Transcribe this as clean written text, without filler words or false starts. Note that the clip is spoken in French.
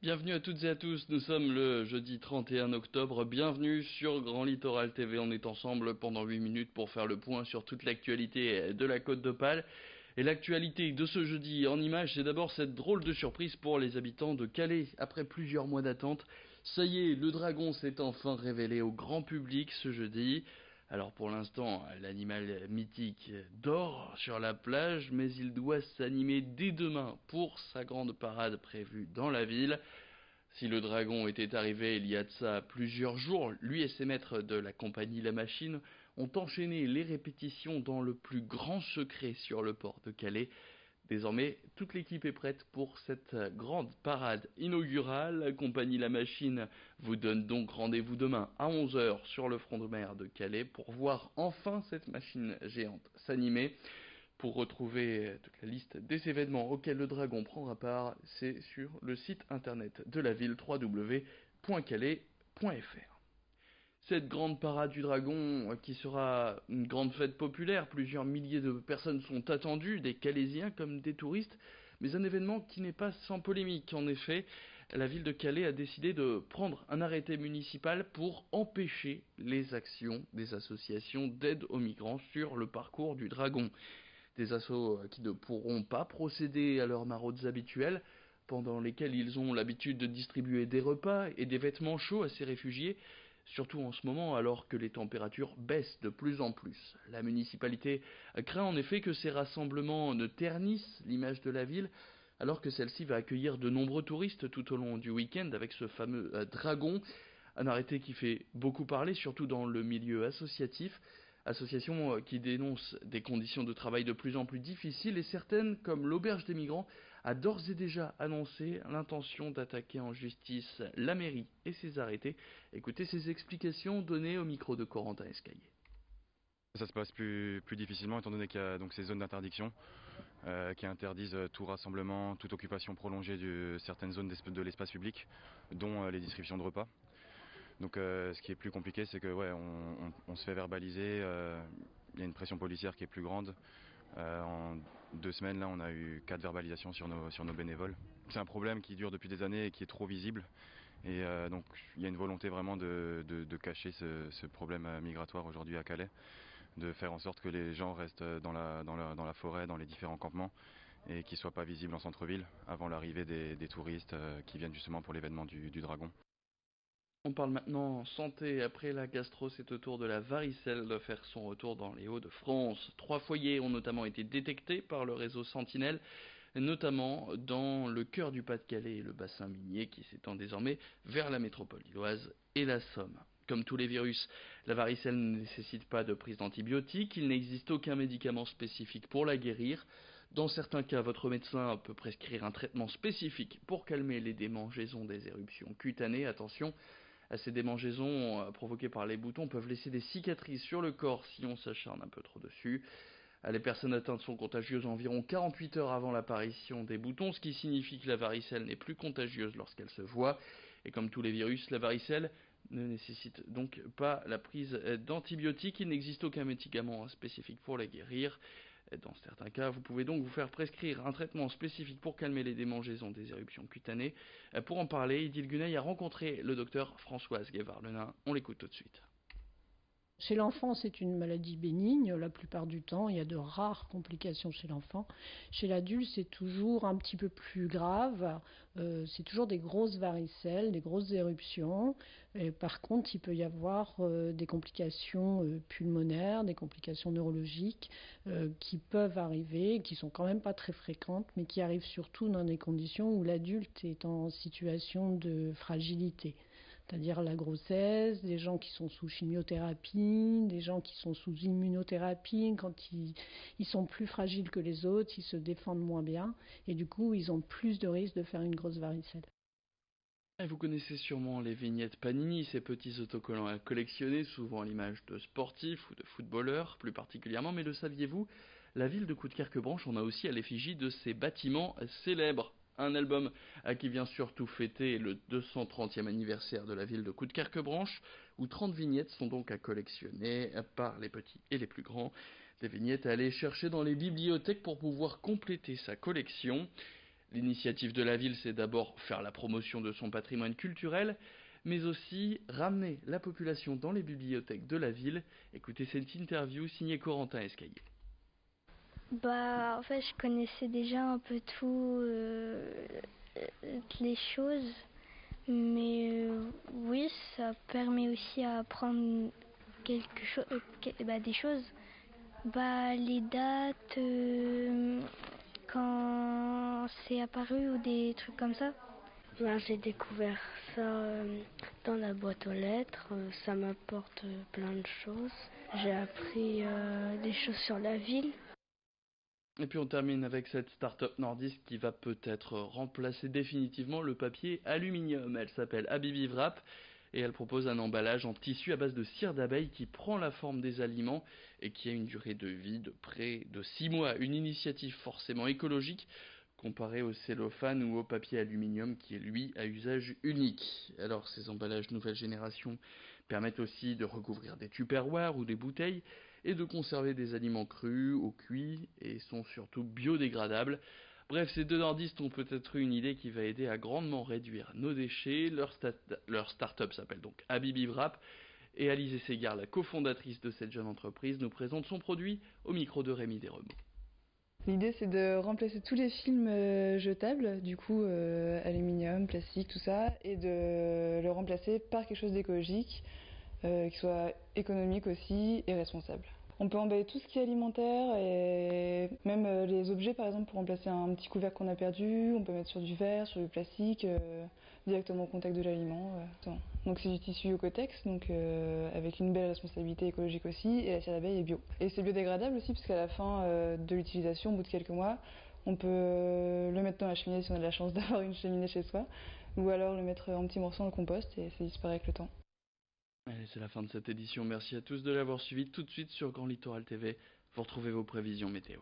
Bienvenue à toutes et à tous, nous sommes le jeudi 31 octobre, bienvenue sur Grand Littoral TV, on est ensemble pendant 8 minutes pour faire le point sur toute l'actualité de la Côte d'Opale. Et l'actualité de ce jeudi en images, c'est d'abord cette drôle de surprise pour les habitants de Calais. Après plusieurs mois d'attente, ça y est, le dragon s'est enfin révélé au grand public ce jeudi. Alors pour l'instant, l'animal mythique dort sur la plage, mais il doit s'animer dès demain pour sa grande parade prévue dans la ville. Si le dragon était arrivé il y a de ça plusieurs jours, lui et ses maîtres de la compagnie La Machine ont enchaîné les répétitions dans le plus grand secret sur le port de Calais. Désormais, toute l'équipe est prête pour cette grande parade inaugurale. La compagnie La Machine vous donne donc rendez-vous demain à 11 heures sur le front de mer de Calais pour voir enfin cette machine géante s'animer. Pour retrouver toute la liste des événements auxquels le dragon prendra part, c'est sur le site internet de la ville www.calais.fr. Cette grande parade du dragon qui sera une grande fête populaire, plusieurs milliers de personnes sont attendues, des Calaisiens comme des touristes, mais un événement qui n'est pas sans polémique. En effet, la ville de Calais a décidé de prendre un arrêté municipal pour empêcher les actions des associations d'aide aux migrants sur le parcours du dragon. Des assos qui ne pourront pas procéder à leurs maraudes habituelles, pendant lesquelles ils ont l'habitude de distribuer des repas et des vêtements chauds à ces réfugiés, surtout en ce moment alors que les températures baissent de plus en plus. La municipalité craint en effet que ces rassemblements ne ternissent l'image de la ville, alors que celle-ci va accueillir de nombreux touristes tout au long du week-end avec ce fameux dragon, un arrêté qui fait beaucoup parler, surtout dans le milieu associatif. Association qui dénonce des conditions de travail de plus en plus difficiles et certaines, comme l'Auberge des Migrants, a d'ores et déjà annoncé l'intention d'attaquer en justice la mairie et ses arrêtés. Écoutez ces explications données au micro de Corentin Escaillé. Ça se passe plus difficilement étant donné qu'il y a donc ces zones d'interdiction qui interdisent tout rassemblement, toute occupation prolongée de certaines zones de l'espace public, dont les distributions de repas. Donc ce qui est plus compliqué, c'est que on se fait verbaliser, il y a une pression policière qui est plus grande. En 2 semaines, là, on a eu 4 verbalisations sur nos bénévoles. C'est un problème qui dure depuis des années et qui est trop visible. Et donc il y a une volonté vraiment de cacher ce problème migratoire aujourd'hui à Calais, de faire en sorte que les gens restent dans la forêt, dans les différents campements, et qu'ils ne soient pas visibles en centre-ville avant l'arrivée des touristes qui viennent justement pour l'événement du dragon. On parle maintenant santé. Après la gastro, c'est au tour de la varicelle de faire son retour dans les Hauts-de-France. 3 foyers ont notamment été détectés par le réseau Sentinelle, notamment dans le cœur du Pas-de-Calais et le bassin minier qui s'étend désormais vers la métropole lilloise et la Somme. Comme tous les virus, la varicelle ne nécessite pas de prise d'antibiotiques, il n'existe aucun médicament spécifique pour la guérir. Dans certains cas, votre médecin peut prescrire un traitement spécifique pour calmer les démangeaisons des éruptions cutanées. Attention, ces démangeaisons provoquées par les boutons peuvent laisser des cicatrices sur le corps si on s'acharne un peu trop dessus. Les personnes atteintes sont contagieuses environ 48 heures avant l'apparition des boutons, ce qui signifie que la varicelle n'est plus contagieuse lorsqu'elle se voit. Et comme tous les virus, la varicelle ne nécessite donc pas la prise d'antibiotiques. Il n'existe aucun médicament spécifique pour la guérir. Dans certains cas, vous pouvez donc vous faire prescrire un traitement spécifique pour calmer les démangeaisons des éruptions cutanées. Pour en parler, Idil Gunay a rencontré le docteur Françoise Guévard-Lenain. On l'écoute tout de suite. Chez l'enfant, c'est une maladie bénigne. La plupart du temps, il y a de rares complications chez l'enfant. Chez l'adulte, c'est toujours un petit peu plus grave. C'est toujours des grosses varicelles, des grosses éruptions. Et par contre, il peut y avoir des complications pulmonaires, des complications neurologiques qui peuvent arriver, qui sont quand même pas très fréquentes, mais qui arrivent surtout dans des conditions où l'adulte est en situation de fragilité. C'est-à-dire la grossesse, des gens qui sont sous chimiothérapie, des gens qui sont sous immunothérapie. Quand ils sont plus fragiles que les autres, ils se défendent moins bien et du coup ils ont plus de risques de faire une grosse varicelle. Vous connaissez sûrement les vignettes Panini, ces petits autocollants à collectionner, souvent à l'image de sportifs ou de footballeurs plus particulièrement, mais le saviez-vous? La ville de Coudekerque-Branche en a aussi à l'effigie de ses bâtiments célèbres. Un album qui vient surtout fêter le 230e anniversaire de la ville de Coudekerque-Branche, où 30 vignettes sont donc à collectionner par les petits et les plus grands. Des vignettes à aller chercher dans les bibliothèques pour pouvoir compléter sa collection. L'initiative de la ville, c'est d'abord faire la promotion de son patrimoine culturel, mais aussi ramener la population dans les bibliothèques de la ville. Écoutez cette interview signée Corentin Escaillé. En fait, je connaissais déjà un peu toutes les choses, mais oui, ça permet aussi à apprendre des choses. Les dates, quand c'est apparu ou des trucs comme ça. J'ai découvert ça dans la boîte aux lettres, ça m'apporte plein de choses. J'ai appris des choses sur la ville. Et puis on termine avec cette start-up nordiste qui va peut-être remplacer définitivement le papier aluminium. Elle s'appelle Habibi Wrap et elle propose un emballage en tissu à base de cire d'abeille qui prend la forme des aliments et qui a une durée de vie de près de 6 mois. Une initiative forcément écologique comparée au cellophane ou au papier aluminium qui est lui à usage unique. Alors ces emballages nouvelle génération permettent aussi de recouvrir des tupperwares ou des bouteilles et de conserver des aliments crus ou cuits et sont surtout biodégradables. Bref, ces deux nordistes ont peut-être eu une idée qui va aider à grandement réduire nos déchets. Leur start-up s'appelle donc Habibi Wrap et Alizé Segar, la cofondatrice de cette jeune entreprise, nous présente son produit au micro de Rémi Desremaux. L'idée, c'est de remplacer tous les films jetables, du coup aluminium, plastique, tout ça, et de le remplacer par quelque chose d'écologique, qui soit économique aussi et responsable. On peut emballer tout ce qui est alimentaire et même les objets, par exemple, pour remplacer un petit couvercle qu'on a perdu, on peut mettre sur du verre, sur du plastique, directement au contact de l'aliment. Donc c'est du tissu Ocotex, donc avec une belle responsabilité écologique aussi, et la cire d'abeille est bio. Et c'est biodégradable aussi, parce qu'à la fin de l'utilisation, au bout de quelques mois, on peut le mettre dans la cheminée si on a de la chance d'avoir une cheminée chez soi, ou alors le mettre en petits morceaux dans le compost et ça disparaît avec le temps. Allez, c'est la fin de cette édition. Merci à tous de l'avoir suivi. Tout de suite sur Grand Littoral TV, vous retrouvez vos prévisions météo.